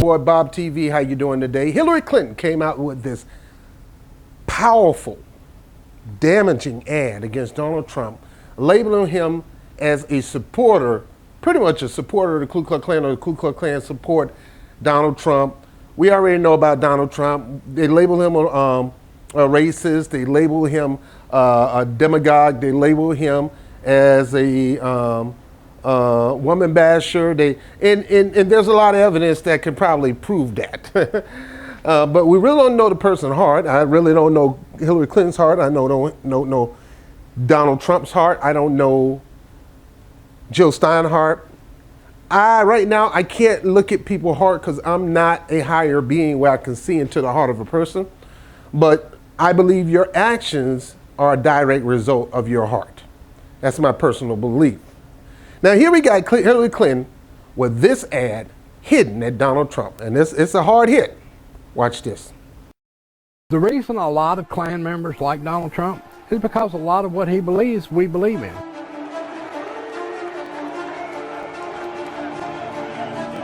boy Bob TV. How you doing today? Hillary Clinton came out with this powerful, damaging ad against Donald Trump, labeling him as a supporter, pretty much a supporter of the Ku Klux Klan, or the Ku Klux Klan support Donald Trump. We already know about Donald Trump. They label him a racist. They label him a demagogue. They label him as a woman basher. And there's a lot of evidence that can probably prove that. But we really don't know the person's heart. I really don't know Hillary Clinton's heart. I don't know Donald Trump's heart. I don't know Jill Stein's heart. Right now, I can't look at people's heart because I'm not a higher being where I can see into the heart of a person. But I believe your actions are a direct result of your heart. That's my personal belief. Now here we got Hillary Clinton with this ad hidden at Donald Trump. And it's a hard hit. Watch this. The reason a lot of Klan members like Donald Trump is because a lot of what he believes, we believe in.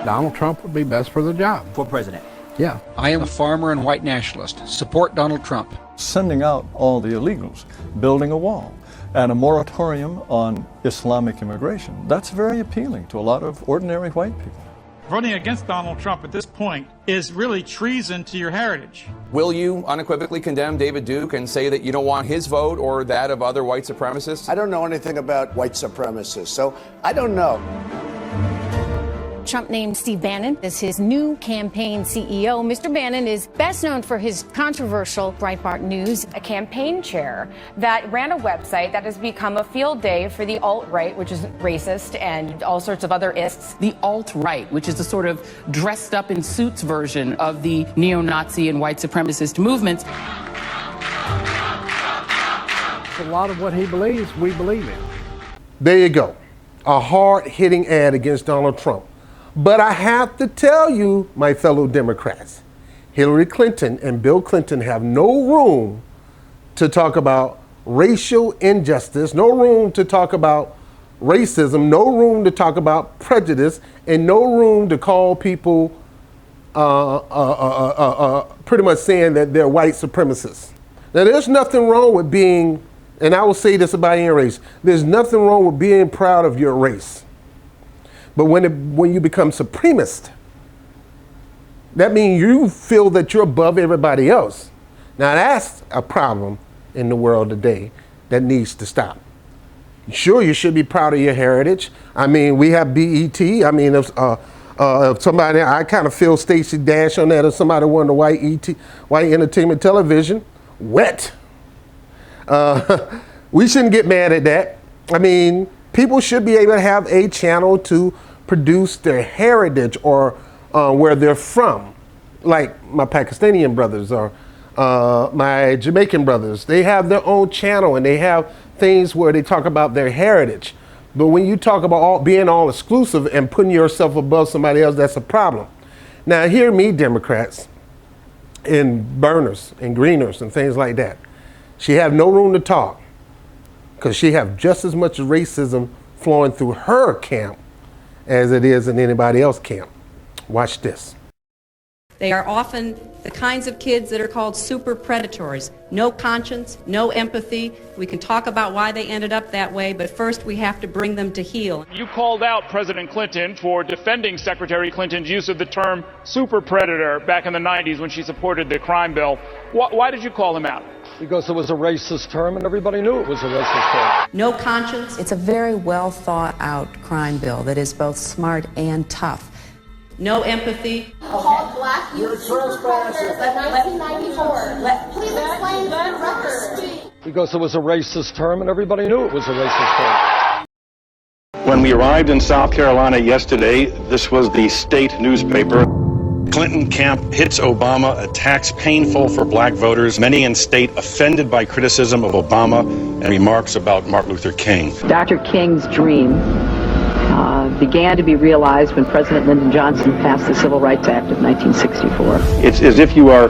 Donald Trump would be best for the job. For president. Yeah. I am a farmer and white nationalist. Support Donald Trump. Sending out all the illegals, building a wall, and a moratorium on Islamic immigration. That's very appealing to a lot of ordinary white people. Voting against Donald Trump at this point is really treason to your heritage. Will you unequivocally condemn David Duke and say that you don't want his vote or that of other white supremacists? I don't know anything about white supremacists, so I don't know. Trump named Steve Bannon as his new campaign CEO. Mr. Bannon is best known for his controversial Breitbart News, a campaign chair that ran a website that has become a field day for the alt-right, which is racist, and all sorts of other ists. The alt-right, which is the sort of dressed up in suits version of the neo-Nazi and white supremacist movements. A lot of what he believes, we believe in. There you go. A hard-hitting ad against Donald Trump. But I have to tell you, my fellow Democrats, Hillary Clinton and Bill Clinton have no room to talk about racial injustice, no room to talk about racism, no room to talk about prejudice, and no room to call people pretty much saying that they're white supremacists. Now, there's nothing wrong with being, and I will say this about any race, there's nothing wrong with being proud of your race. But when you become supremacist, that means you feel that you're above everybody else. Now that's a problem in the world today that needs to stop. Sure, you should be proud of your heritage. I mean, we have BET. I mean, if somebody, I kind of feel Stacey Dash on that, if somebody won the white entertainment television, wet. We shouldn't get mad at that. I mean, people should be able to have a channel to produce their heritage or where they're from. Like my Pakistani brothers or my Jamaican brothers. They have their own channel and they have things where they talk about their heritage. But when you talk about being all exclusive and putting yourself above somebody else, that's a problem. Now hear me, Democrats and burners and greeners and things like that. She have no room to talk, because she have just as much racism flowing through her camp as it is in anybody else's camp. Watch this. They are often the kinds of kids that are called super predators. No conscience, no empathy. We can talk about why they ended up that way, but first we have to bring them to heel. You called out President Clinton for defending Secretary Clinton's use of the term super predator back in the 90s when she supported the crime bill. Why did you call him out? Because it was a racist term and everybody knew it was a racist term. No conscience. It's a very well thought out crime bill that is both smart and tough. No empathy. Called black youth super predators in 1994. Please explain the record. Because it was a racist term and everybody knew it was a racist term. When we arrived in South Carolina yesterday, this was the state newspaper. Clinton camp hits Obama, attacks painful for black voters, many in state offended by criticism of Obama and remarks about Martin Luther King. Dr. King's dream began to be realized when President Lyndon Johnson passed the Civil Rights Act of 1964. It's as if you are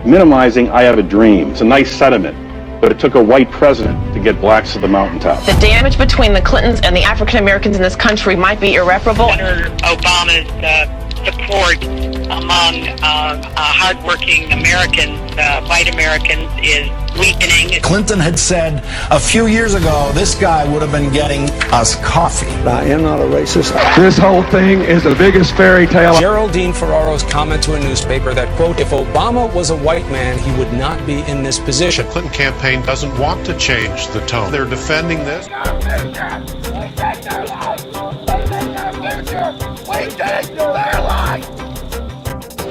minimizing I have a dream. It's a nice sentiment, but it took a white president to get blacks to the mountaintop. The damage between the Clintons and the African Americans in this country might be irreparable. Senator Obama's support among hardworking Americans, white Americans, is weakening. Clinton had said a few years ago this guy would have been getting us coffee. I am not a racist. This whole thing is the biggest fairy tale. Geraldine Ferraro's comment to a newspaper that, quote, if Obama was a white man, he would not be in this position. The Clinton campaign doesn't want to change the tone. They're defending this.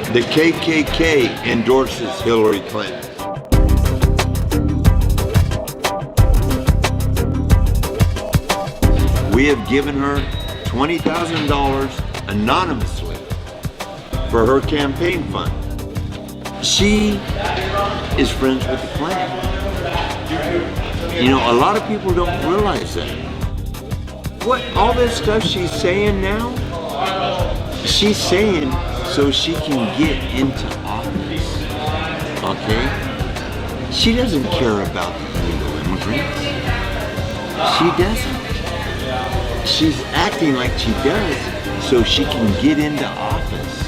The KKK endorses Hillary Clinton. We have given her $20,000 anonymously for her campaign fund. She is friends with the Klan. You know, a lot of people don't realize that. What all this stuff she's saying now, she's saying so she can get into office, okay? She doesn't care about the illegal immigrants. She doesn't. She's acting like she does so she can get into office.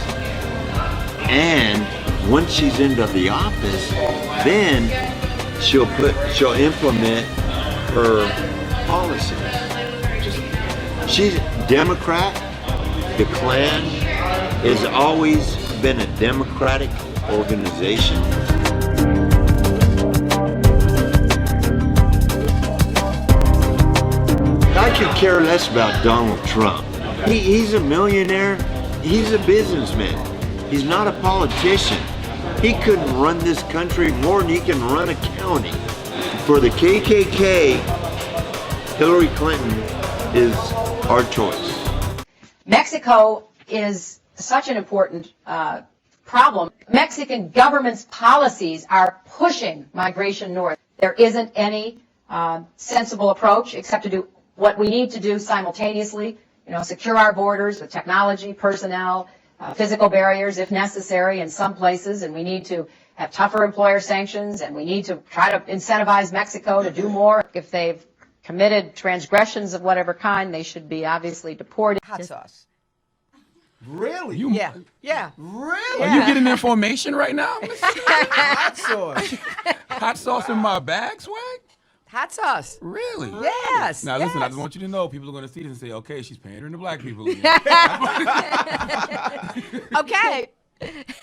And once she's into the office, then she'll implement her policies. She's Democrat. The Klan has always been a democratic organization. I could care less about Donald Trump. He's a millionaire. He's a businessman. He's not a politician. He couldn't run this country more than he can run a county. For the KKK, Hillary Clinton is our choice. Mexico is such an important problem. Mexican government's policies are pushing migration north. There isn't any sensible approach except to do what we need to do simultaneously, secure our borders with technology, personnel, physical barriers if necessary in some places, and we need to have tougher employer sanctions, and we need to try to incentivize Mexico to do more. If they've committed transgressions of whatever kind, they should be obviously deported. Hot sauce. Really? Yeah. Really? Are you getting information right now? Hot sauce. Hot sauce in my bag, Swag? Hot sauce. Really? Yes. Now listen, yes. I just want you to know, people are going to see this and say, okay, she's pandering to black people. Okay.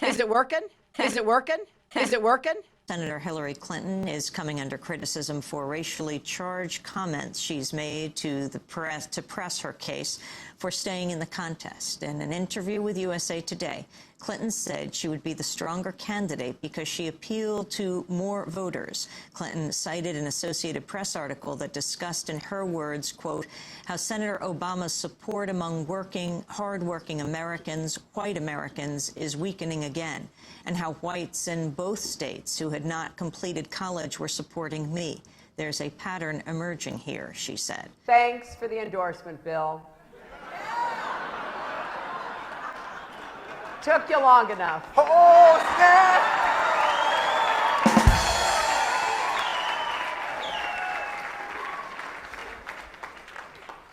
Is it working? Is it working? Is it working? Senator Hillary Clinton is coming under criticism for racially charged comments she's made to the press to press her case for staying in the contest. In an interview with USA Today, Clinton said she would be the stronger candidate because she appealed to more voters. Clinton cited an Associated Press article that discussed, in her words, quote, how Senator Obama's support among hardworking Americans, white Americans, is weakening again, and how whites in both states who had not completed college were supporting me. There's a pattern emerging here, she said. Thanks for the endorsement, Bill. Took you long enough. Oh, snap!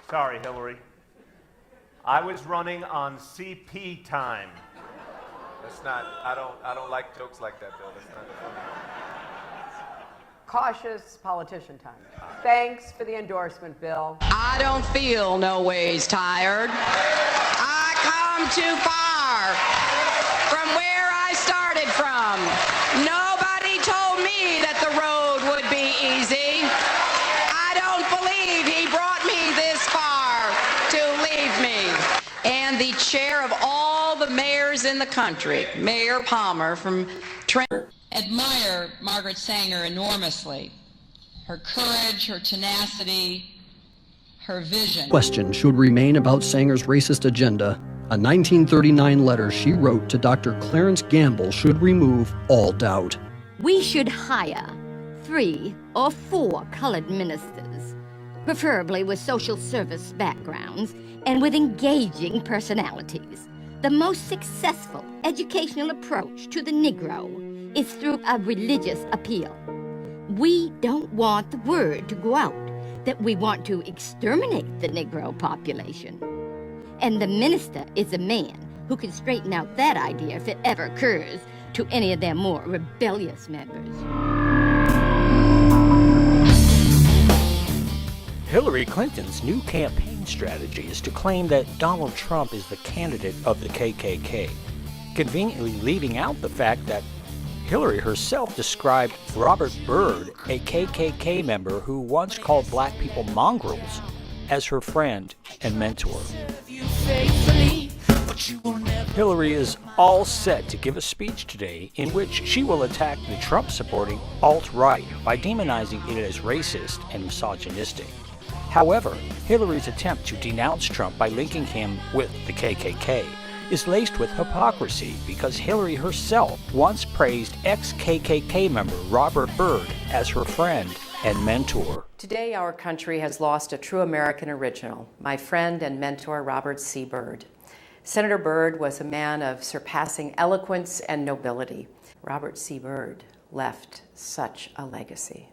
Sorry, Hillary. I was running on CP time. That's not, I don't like jokes like that, Bill. That's not funny. Cautious politician time. Thanks for the endorsement, Bill. I don't feel no ways tired. I come too far from where I started from. Nobody told me that the road would be easy. I don't believe he brought me this far to leave me. And the chair of all the mayors in the country, Mayor Palmer from Trent. Admire Margaret Sanger enormously. Her courage, her tenacity, her vision. Question should remain about Sanger's racist agenda. A 1939 letter she wrote to Dr. Clarence Gamble should remove all doubt. We should hire 3 or 4 colored ministers, preferably with social service backgrounds and with engaging personalities. The most successful educational approach to the Negro is through a religious appeal. We don't want the word to go out that we want to exterminate the Negro population. And the minister is a man who can straighten out that idea if it ever occurs to any of their more rebellious members. Hillary Clinton's new campaign strategy is to claim that Donald Trump is the candidate of the KKK, conveniently leaving out the fact that Hillary herself described Robert Byrd, a KKK member who once called black people mongrels, as her friend and mentor. Hillary is all set to give a speech today in which she will attack the Trump-supporting alt-right by demonizing it as racist and misogynistic. However, Hillary's attempt to denounce Trump by linking him with the KKK is laced with hypocrisy because Hillary herself once praised ex-KKK member Robert Byrd as her friend and mentor. Today, our country has lost a true American original, my friend and mentor, Robert C. Byrd. Senator Byrd was a man of surpassing eloquence and nobility. Robert C. Byrd left such a legacy.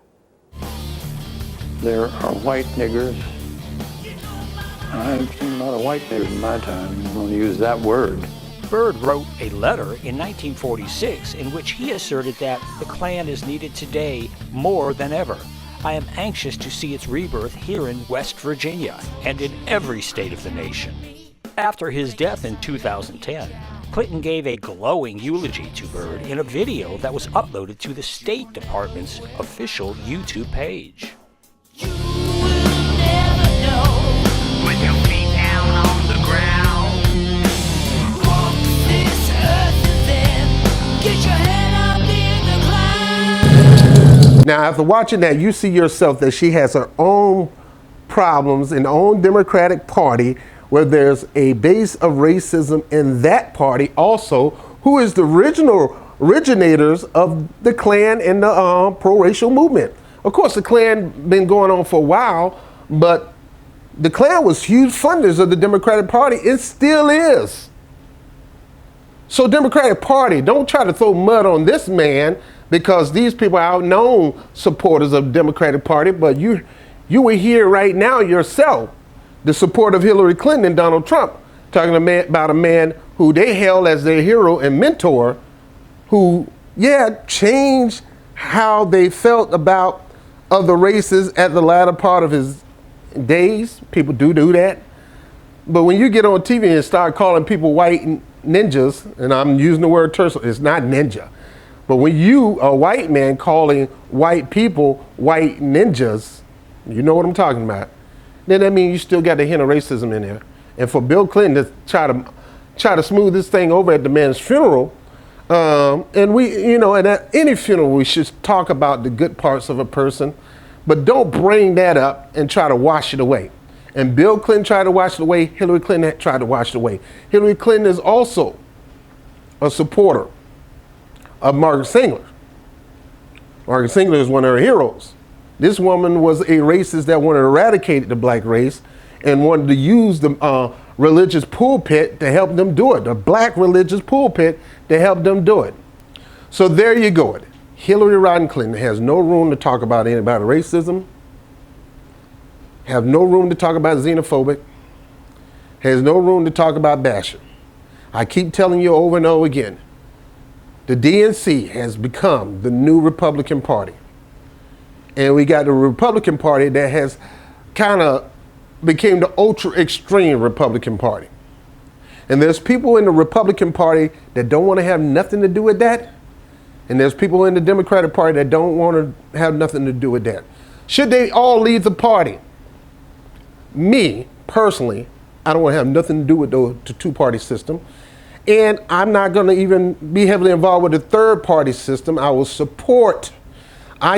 There are white niggers. I've seen a lot of white niggers in my time. I'm going to use that word. Byrd wrote a letter in 1946 in which he asserted that the Klan is needed today more than ever. I am anxious to see its rebirth here in West Virginia and in every state of the nation. After his death in 2010, Clinton gave a glowing eulogy to Byrd in a video that was uploaded to the State Department's official YouTube page. Now, after watching that, you see yourself that she has her own problems in her own Democratic Party, where there's a base of racism in that party also, who is the originators of the Klan and the pro-racial movement. Of course, the Klan been going on for a while, but the Klan was huge funders of the Democratic Party. It still is. So Democratic Party, don't try to throw mud on this man, because these people are known supporters of the Democratic Party, but you were here right now yourself, the support of Hillary Clinton and Donald Trump, talking about a man who they held as their hero and mentor, who, changed how they felt about other races at the latter part of his days. People do that. But when you get on TV and start calling people white ninjas, and I'm using the word terse, it's not ninja. But when you, a white man, calling white people white ninjas, you know what I'm talking about, then that means you still got the hint of racism in there. And for Bill Clinton to try to smooth this thing over at the man's funeral, and we, and at any funeral we should talk about the good parts of a person, but don't bring that up and try to wash it away. And Bill Clinton tried to wash it away. Hillary Clinton tried to wash it away. Hillary Clinton is also a supporter of Margaret Sanger. Margaret Sanger is one of her heroes. This woman was a racist that wanted to eradicate the black race and wanted to use the religious pulpit to help them do it, the black religious pulpit to help them do it. So there you go. Hillary Rodham Clinton has no room to talk about racism, have no room to talk about xenophobic, has no room to talk about bashing. I keep telling you over and over again, the DNC has become the new Republican Party. And we got the Republican Party that has kind of became the ultra extreme Republican Party. And there's people in the Republican Party that don't want to have nothing to do with that. And there's people in the Democratic Party that don't want to have nothing to do with that. Should they all leave the party? Me, personally, I don't want to have nothing to do with the two-party system. And I'm not going to even be heavily involved with the third-party system. I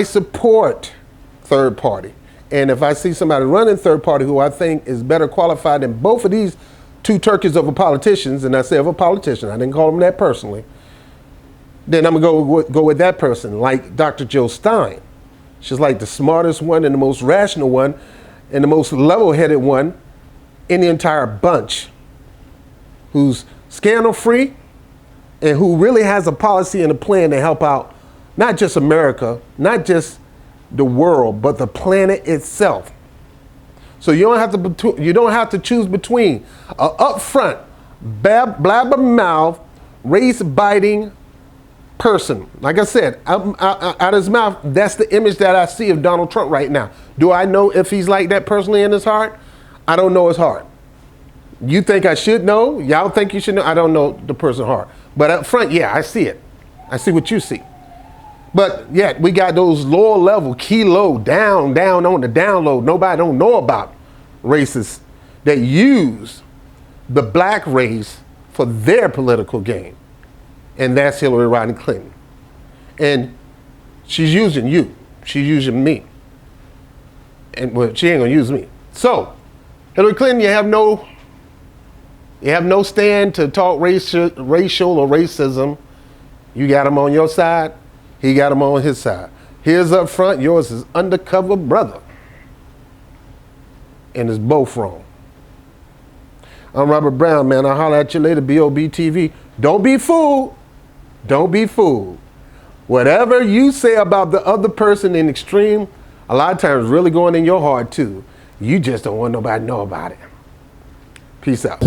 support third party. And if I see somebody running third party who I think is better qualified than both of these two turkeys of a politicians, and I say of a politician, I didn't call them that personally, then I'm going to go with that person, like Dr. Jill Stein. She's like the smartest one and the most rational one and the most level-headed one in the entire bunch, who's scandal-free and who really has a policy and a plan to help out not just America, not just the world, but the planet itself. So you don't have to choose between an upfront blabbermouth, race-biting person. Like I said, out of his mouth, that's the image that I see of Donald Trump right now. Do I know if he's like that personally in his heart? I don't know his heart. You think I should know? Y'all think you should know? I don't know the person's heart. But up front, yeah, I see it. I see what you see. But yet we got those lower level, kilo, down on the download. Nobody don't know about racists that use the black race for their political gain. And that's Hillary Rodham Clinton. And she's using you. She's using me. And well, she ain't gonna use me. So, Hillary Clinton, you have no stand to talk racial or racism. You got him on your side. He got him on his side. His up front, yours is undercover brother. And it's both wrong. I'm Robert Brown, man. I'll holler at you later, B.O.B. TV. Don't be fooled. Don't be fooled. Whatever you say about the other person in extreme, a lot of times really going in your heart too. You just don't want nobody to know about it. Peace out.